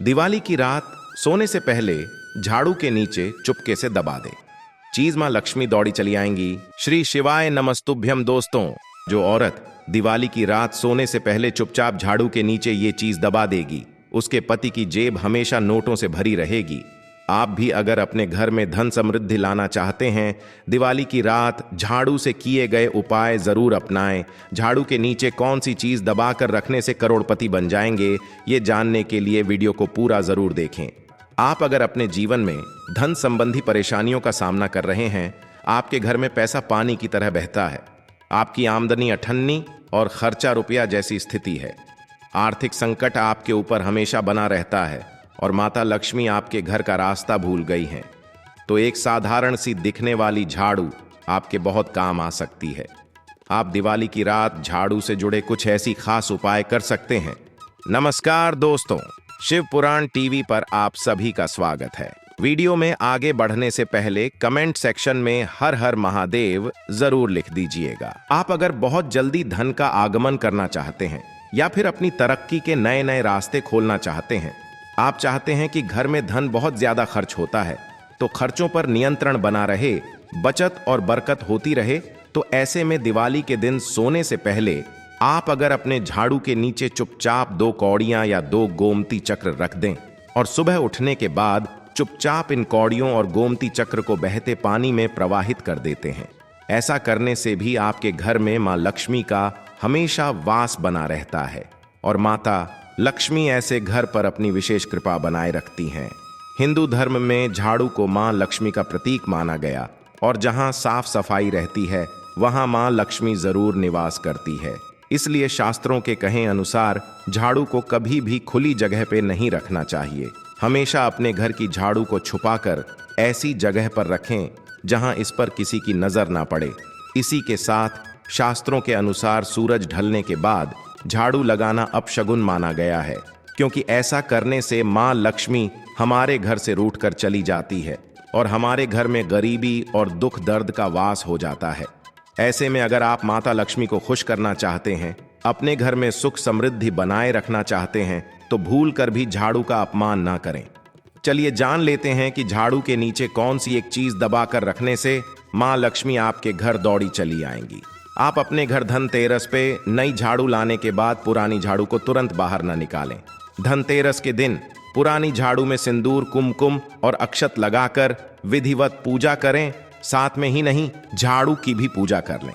दिवाली की रात सोने से पहले झाड़ू के नीचे चुपके से दबा दे। चीज मां लक्ष्मी दौड़ी चली आएंगी। श्री शिवाय नमस्तुभ्यम। दोस्तों, जो औरत दिवाली की रात सोने से पहले चुपचाप झाड़ू के नीचे ये चीज दबा देगी, उसके पति की जेब हमेशा नोटों से भरी रहेगी। आप भी अगर अपने घर में धन समृद्धि लाना चाहते हैं, दिवाली की रात झाड़ू से किए गए उपाय जरूर अपनाएं। झाड़ू के नीचे कौन सी चीज दबाकर रखने से करोड़पति बन जाएंगे, ये जानने के लिए वीडियो को पूरा जरूर देखें। आप अगर अपने जीवन में धन संबंधी परेशानियों का सामना कर रहे हैं, आपके घर में पैसा पानी की तरह बहता है, आपकी आमदनी अठन्नी और खर्चा रुपया जैसी स्थिति है, आर्थिक संकट आपके ऊपर हमेशा बना रहता है और माता लक्ष्मी आपके घर का रास्ता भूल गई हैं, तो एक साधारण सी दिखने वाली झाड़ू आपके बहुत काम आ सकती है। आप दिवाली की रात झाड़ू से जुड़े कुछ ऐसी खास उपाय कर सकते हैं। नमस्कार दोस्तों, शिव पुराण टीवी पर आप सभी का स्वागत है। वीडियो में आगे बढ़ने से पहले कमेंट सेक्शन में हर हर महादेव जरूर लिख दीजिएगा। आप अगर बहुत जल्दी धन का आगमन करना चाहते हैं या फिर अपनी तरक्की के नए नए रास्ते खोलना चाहते हैं, आप चाहते हैं कि घर में धन बहुत ज्यादा खर्च होता है तो खर्चों पर नियंत्रण बना रहे, बचत और बरकत होती रहे, तो ऐसे में दिवाली के दिन सोने से पहले आप अगर अपने झाड़ू के नीचे चुपचाप 2 कौड़ियां या 2 गोमती चक्र रख दें और सुबह उठने के बाद चुपचाप इन कौड़ियों और गोमती चक्र को बहते पानी में प्रवाहित कर देते हैं। ऐसा करने से भी आपके घर में मां लक्ष्मी का हमेशा वास बना रहता है और माता लक्ष्मी ऐसे घर पर अपनी विशेष कृपा बनाए रखती हैं। हिंदू धर्म में झाड़ू को मां लक्ष्मी का प्रतीक माना गया और जहां साफ सफाई रहती है वहां मां लक्ष्मी जरूर निवास करती है। इसलिए शास्त्रों के कहे अनुसार झाड़ू को कभी भी खुली जगह पे नहीं रखना चाहिए। हमेशा अपने घर की झाड़ू को छुपाकर ऐसी जगह पर रखें जहां इस पर किसी की नजर ना पड़े। इसी के साथ शास्त्रों के अनुसार सूरज ढलने के बाद झाड़ू लगाना अपशगुन माना गया है, क्योंकि ऐसा करने से मां लक्ष्मी हमारे घर से रूठ कर चली जाती है और हमारे घर में गरीबी और दुख दर्द का वास हो जाता है। ऐसे में अगर आप माता लक्ष्मी को खुश करना चाहते हैं, अपने घर में सुख समृद्धि बनाए रखना चाहते हैं, तो भूल कर भी झाड़ू का अपमान ना करें। चलिए जान लेते हैं कि झाड़ू के नीचे कौन सी एक चीज दबाकर रखने से मां लक्ष्मी आपके घर दौड़ी चली आएंगी। आप अपने घर धनतेरस पे नई झाड़ू लाने के बाद पुरानी झाड़ू को तुरंत बाहर न निकालें। धनतेरस के दिन पुरानी झाड़ू में सिंदूर, कुमकुम और अक्षत लगाकर विधिवत पूजा करें। साथ में ही नहीं, झाड़ू की भी पूजा कर लें।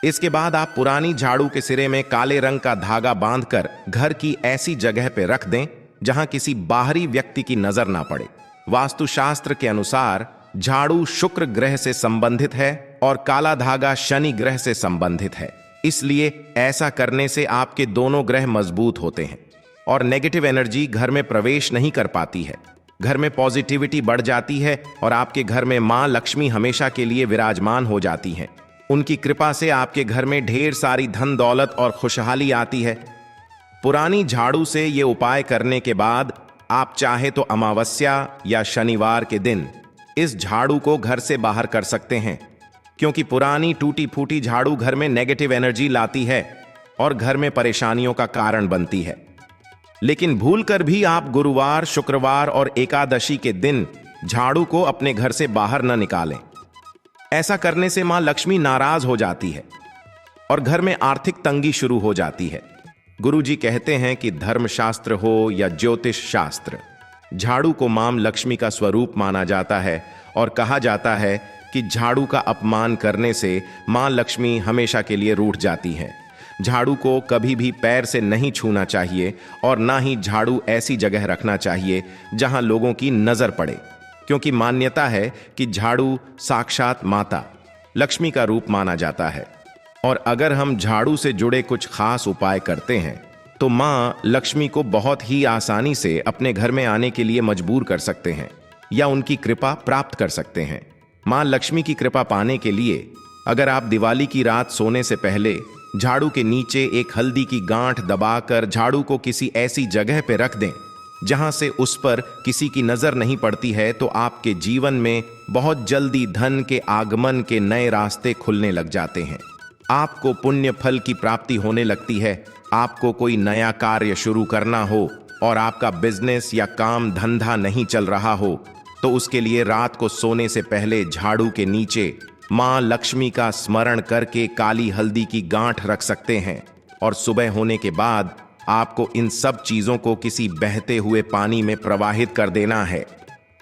इसके बाद आप पुरानी झाड़ू के सिरे में काले रंग का धागा बांधकर घर की ऐसी जगह पे रख दें जहां किसी बाहरी व्यक्ति की नजर ना पड़े। वास्तुशास्त्र के अनुसार झाड़ू शुक्र ग्रह से संबंधित है और काला धागा शनि ग्रह से संबंधित है। इसलिए ऐसा करने से आपके दोनों ग्रह मजबूत होते हैं और नेगेटिव एनर्जी घर में प्रवेश नहीं कर पाती है। घर में पॉजिटिविटी बढ़ जाती है और आपके घर में मां लक्ष्मी हमेशा के लिए विराजमान हो जाती हैं। उनकी कृपा से आपके घर में ढेर सारी धन दौलत और खुशहाली आती है। पुरानी झाड़ू से ये उपाय करने के बाद आप चाहे तो अमावस्या या शनिवार के दिन इस झाड़ू को घर से बाहर कर सकते हैं, क्योंकि पुरानी टूटी फूटी झाड़ू घर में नेगेटिव एनर्जी लाती है और घर में परेशानियों का कारण बनती है। लेकिन भूलकर भी आप गुरुवार, शुक्रवार और एकादशी के दिन झाड़ू को अपने घर से बाहर न निकालें। ऐसा करने से मां लक्ष्मी नाराज हो जाती है और घर में आर्थिक तंगी शुरू हो जाती है। गुरुजी कहते हैं कि धर्मशास्त्र हो या ज्योतिष शास्त्र, झाड़ू को मां लक्ष्मी का स्वरूप माना जाता है और कहा जाता है कि झाड़ू का अपमान करने से मां लक्ष्मी हमेशा के लिए रूठ जाती हैं। झाड़ू को कभी भी पैर से नहीं छूना चाहिए और ना ही झाड़ू ऐसी जगह रखना चाहिए जहां लोगों की नजर पड़े, क्योंकि मान्यता है कि झाड़ू साक्षात माता लक्ष्मी का रूप माना जाता है। और अगर हम झाड़ू से जुड़े कुछ खास उपाय करते हैं तो मां लक्ष्मी को बहुत ही आसानी से अपने घर में आने के लिए मजबूर कर सकते हैं या उनकी कृपा प्राप्त कर सकते हैं। मां लक्ष्मी की कृपा पाने के लिए अगर आप दिवाली की रात सोने से पहले झाड़ू के नीचे एक हल्दी की गांठ दबाकर झाड़ू को किसी ऐसी जगह पर रख दें जहां से उस पर किसी की नजर नहीं पड़ती है, तो आपके जीवन में बहुत जल्दी धन के आगमन के नए रास्ते खुलने लग जाते हैं। आपको पुण्य फल की प्राप्ति होने लगती है। आपको कोई नया कार्य शुरू करना हो और आपका बिजनेस या काम धंधा नहीं चल रहा हो तो उसके लिए रात को सोने से पहले झाड़ू के नीचे मां लक्ष्मी का स्मरण करके काली हल्दी की गांठ रख सकते हैं और सुबह होने के बाद आपको इन सब चीजों को किसी बहते हुए पानी में प्रवाहित कर देना है।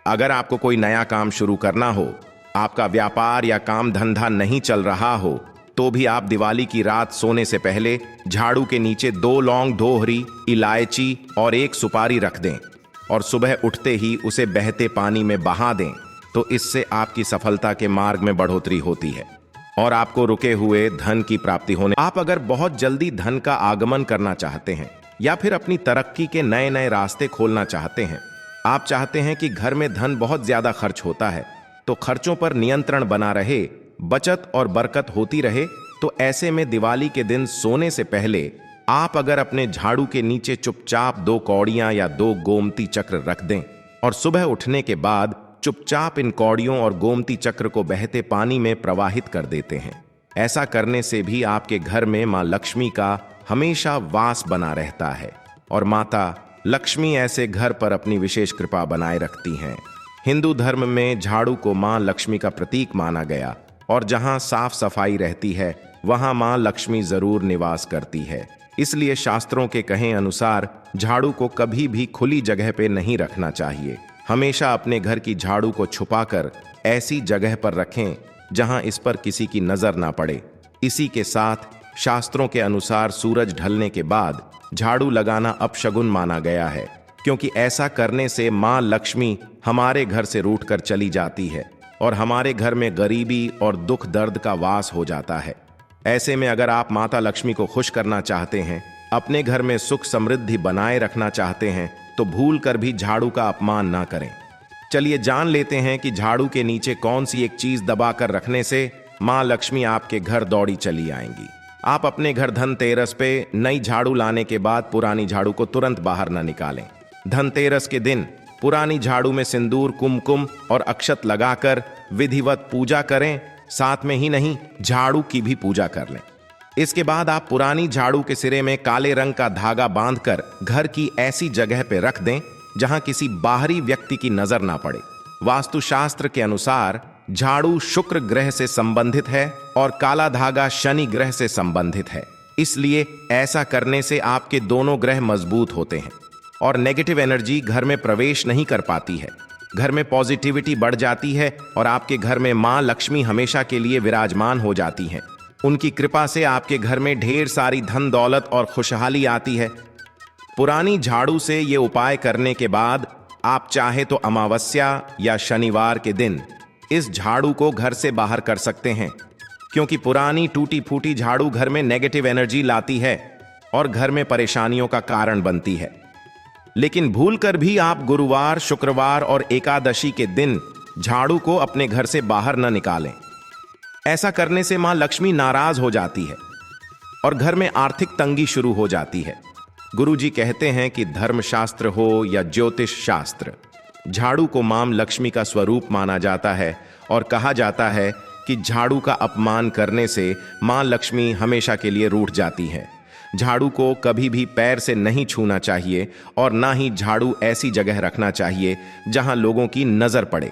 अगर आपको कोई नया काम शुरू करना हो, आपका व्यापार या काम धंधा नहीं चल रहा हो, तो भी आप दिवाली की रात सोने से पहले झाड़ू के नीचे 2 लौंग, 2 हरी इलायची और 1 सुपारी रख दें और सुबह उठते ही उसे बहते पानी में बहा दें, तो इससे आपकी सफलता के मार्ग में बढ़ोतरी होती है और आपको रुके हुए धन की प्राप्ति होने। आप अगर बहुत जल्दी धन का आगमन करना चाहते हैं या फिर अपनी तरक्की के नए नए रास्ते खोलना चाहते हैं, आप चाहते हैं कि घर में धन बहुत ज्यादा खर्च होता है तो खर्चों पर नियंत्रण बना रहे, बचत और बरकत होती रहे, तो ऐसे में दिवाली के दिन सोने से पहले आप अगर अपने झाड़ू के नीचे चुपचाप 2 कौड़ियां या 2 गोमती चक्र रख दें और सुबह उठने के बाद चुपचाप इन कौड़ियों और गोमती चक्र को बहते पानी में प्रवाहित कर देते हैं, ऐसा करने से भी आपके घर में मां लक्ष्मी का हमेशा वास बना रहता है और माता लक्ष्मी ऐसे घर पर अपनी विशेष कृपा बनाए रखती हैं। हिंदू धर्म में झाड़ू को मां लक्ष्मी का प्रतीक माना गया और जहां साफ सफाई रहती है वहां मां लक्ष्मी जरूर निवास करती है। इसलिए शास्त्रों के कहे अनुसार झाड़ू को कभी भी खुली जगह पे नहीं रखना चाहिए। हमेशा अपने घर की झाड़ू को छुपाकर ऐसी जगह पर रखें जहां इस पर किसी की नजर ना पड़े। इसी के साथ शास्त्रों के अनुसार सूरज ढलने के बाद झाड़ू लगाना अपशगुन माना गया है, क्योंकि ऐसा करने से मां लक्ष्मी हमारे घर से रूठकर चली जाती है और हमारे घर में गरीबी और दुख दर्द का वास हो जाता है। ऐसे में अगर आप माता लक्ष्मी को खुश करना चाहते हैं, अपने घर में सुख समृद्धि बनाए रखना चाहते हैं, तो भूल कर भी झाड़ू का अपमान ना करें। चलिए जान लेते हैं कि झाड़ू के नीचे कौन सी एक चीज दबाकर रखने से मां लक्ष्मी आपके घर दौड़ी चली आएंगी। आप अपने घर धनतेरस पे नई झाड़ू लाने के बाद पुरानी झाड़ू को तुरंत बाहर ना निकालें। धनतेरस के दिन पुरानी झाड़ू में सिंदूर, कुमकुम और अक्षत लगाकर विधिवत पूजा करें। साथ में ही नहीं, झाड़ू की भी पूजा कर लें। इसके बाद आप पुरानी झाड़ू के सिरे में काले रंग का धागा बांधकर घर की ऐसी जगह पे रख दें जहां किसी बाहरी व्यक्ति की नजर ना पड़े। वास्तुशास्त्र के अनुसार झाड़ू शुक्र ग्रह से संबंधित है और काला धागा शनि ग्रह से संबंधित है, इसलिए ऐसा करने से आपके दोनों ग्रह मजबूत होते हैं और नेगेटिव एनर्जी घर में प्रवेश नहीं कर पाती है। घर में पॉजिटिविटी बढ़ जाती है और आपके घर में मां लक्ष्मी हमेशा के लिए विराजमान हो जाती हैं। उनकी कृपा से आपके घर में ढेर सारी धन दौलत और खुशहाली आती है। पुरानी झाड़ू से ये उपाय करने के बाद आप चाहे तो अमावस्या या शनिवार के दिन इस झाड़ू को घर से बाहर कर सकते हैं, क्योंकि पुरानी टूटी फूटी झाड़ू घर में नेगेटिव एनर्जी लाती है और घर में परेशानियों का कारण बनती है। लेकिन भूलकर भी आप गुरुवार, शुक्रवार और एकादशी के दिन झाड़ू को अपने घर से बाहर न निकालें। ऐसा करने से मां लक्ष्मी नाराज हो जाती है और घर में आर्थिक तंगी शुरू हो जाती है। गुरुजी कहते हैं कि धर्मशास्त्र हो या ज्योतिष शास्त्र, झाड़ू को मां लक्ष्मी का स्वरूप माना जाता है और कहा जाता है कि झाड़ू का अपमान करने से मां लक्ष्मी हमेशा के लिए रूठ जाती है। झाड़ू को कभी भी पैर से नहीं छूना चाहिए और ना ही झाड़ू ऐसी जगह रखना चाहिए जहां लोगों की नजर पड़े,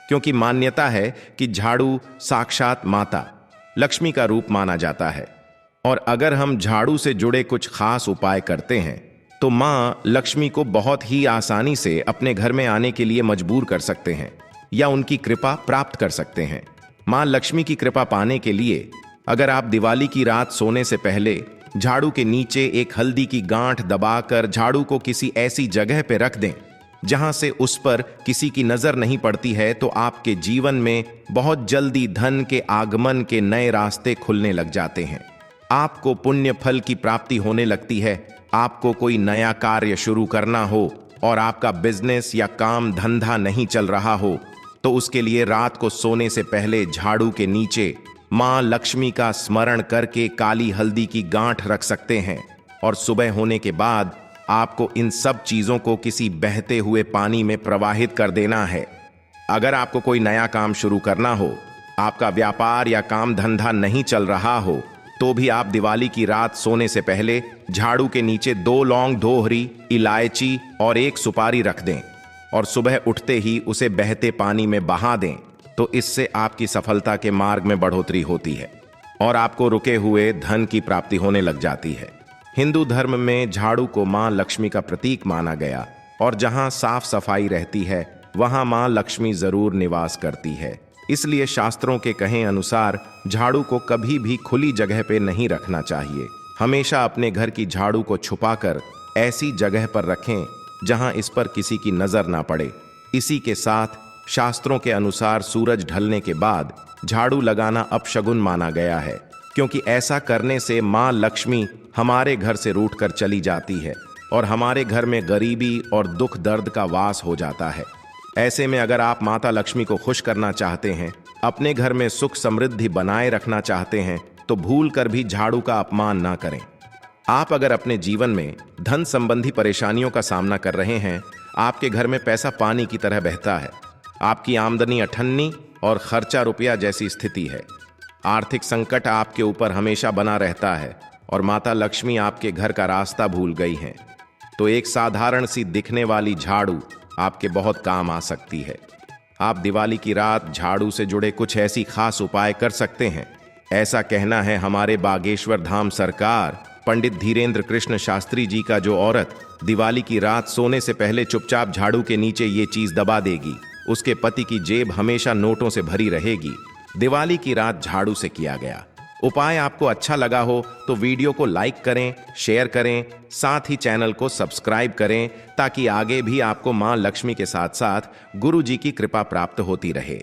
क्योंकि मान्यता है कि झाड़ू साक्षात माता लक्ष्मी का रूप माना जाता है और अगर हम झाड़ू से जुड़े कुछ खास उपाय करते हैं तो मां लक्ष्मी को बहुत ही आसानी से अपने घर में आने के लिए मजबूर कर सकते हैं या उनकी कृपा प्राप्त कर सकते हैं। मां लक्ष्मी की कृपा पाने के लिए अगर आप दिवाली की रात सोने से पहले झाड़ू के नीचे एक हल्दी की गांठ दबाकर झाड़ू को किसी ऐसी जगह पे रख दें जहां से उस पर किसी की नजर नहीं पड़ती है, तो आपके जीवन में बहुत जल्दी धन के आगमन के नए रास्ते खुलने लग जाते हैं। आपको पुण्य फल की प्राप्ति होने लगती है। आपको कोई नया कार्य शुरू करना हो और आपका बिजनेस या काम धंधा नहीं चल रहा हो, तो उसके लिए रात को सोने से पहले झाड़ू के नीचे मां लक्ष्मी का स्मरण करके काली हल्दी की गांठ रख सकते हैं और सुबह होने के बाद आपको इन सब चीजों को किसी बहते हुए पानी में प्रवाहित कर देना है। अगर आपको कोई नया काम शुरू करना हो, आपका व्यापार या काम धंधा नहीं चल रहा हो, तो भी आप दिवाली की रात सोने से पहले झाड़ू के नीचे 2 लौंग, 2 हरी इलायची और 1 सुपारी रख दें और सुबह उठते ही उसे बहते पानी में बहा दें। तो इससे आपकी सफलता के मार्ग में बढ़ोतरी होती है और आपको रुके हुए धन की प्राप्ति होने लग जाती है। हिंदू धर्म में झाड़ू को मां लक्ष्मी का प्रतीक माना गया और जहां साफ सफाई रहती है वहां मां लक्ष्मी जरूर निवास करती है। इसलिए शास्त्रों के कहे अनुसार झाड़ू को कभी भी खुली जगह पे नहीं रखना चाहिए। हमेशा अपने घर की झाड़ू को छुपाकर ऐसी जगह पर रखें जहां इस पर किसी की नजर ना पड़े। इसी के साथ शास्त्रों के अनुसार सूरज ढलने के बाद झाड़ू लगाना अपशगुन माना गया है, क्योंकि ऐसा करने से मां लक्ष्मी हमारे घर से रूठ कर चली जाती है और हमारे घर में गरीबी और दुख दर्द का वास हो जाता है। ऐसे में अगर आप माता लक्ष्मी को खुश करना चाहते हैं, अपने घर में सुख समृद्धि बनाए रखना चाहते हैं, तो भूल कर भी झाड़ू का अपमान ना करें। आप अगर अपने जीवन में धन संबंधी परेशानियों का सामना कर रहे हैं, आपके घर में पैसा पानी की तरह बहता है, आपकी आमदनी अठन्नी और खर्चा रुपया जैसी स्थिति है, आर्थिक संकट आपके ऊपर हमेशा बना रहता है और माता लक्ष्मी आपके घर का रास्ता भूल गई हैं, तो एक साधारण सी दिखने वाली झाड़ू आपके बहुत काम आ सकती है। आप दिवाली की रात झाड़ू से जुड़े कुछ ऐसी खास उपाय कर सकते हैं। ऐसा कहना है हमारे बागेश्वर धाम सरकार पंडित धीरेन्द्र कृष्ण शास्त्री जी का, जो औरत दिवाली की रात सोने से पहले चुपचाप झाड़ू के नीचे ये चीज दबा देगी, उसके पति की जेब हमेशा नोटों से भरी रहेगी। दिवाली की रात झाड़ू से किया गया उपाय आपको अच्छा लगा हो तो वीडियो को लाइक करें, शेयर करें, साथ ही चैनल को सब्सक्राइब करें ताकि आगे भी आपको मां लक्ष्मी के साथ साथ गुरु जी की कृपा प्राप्त होती रहे।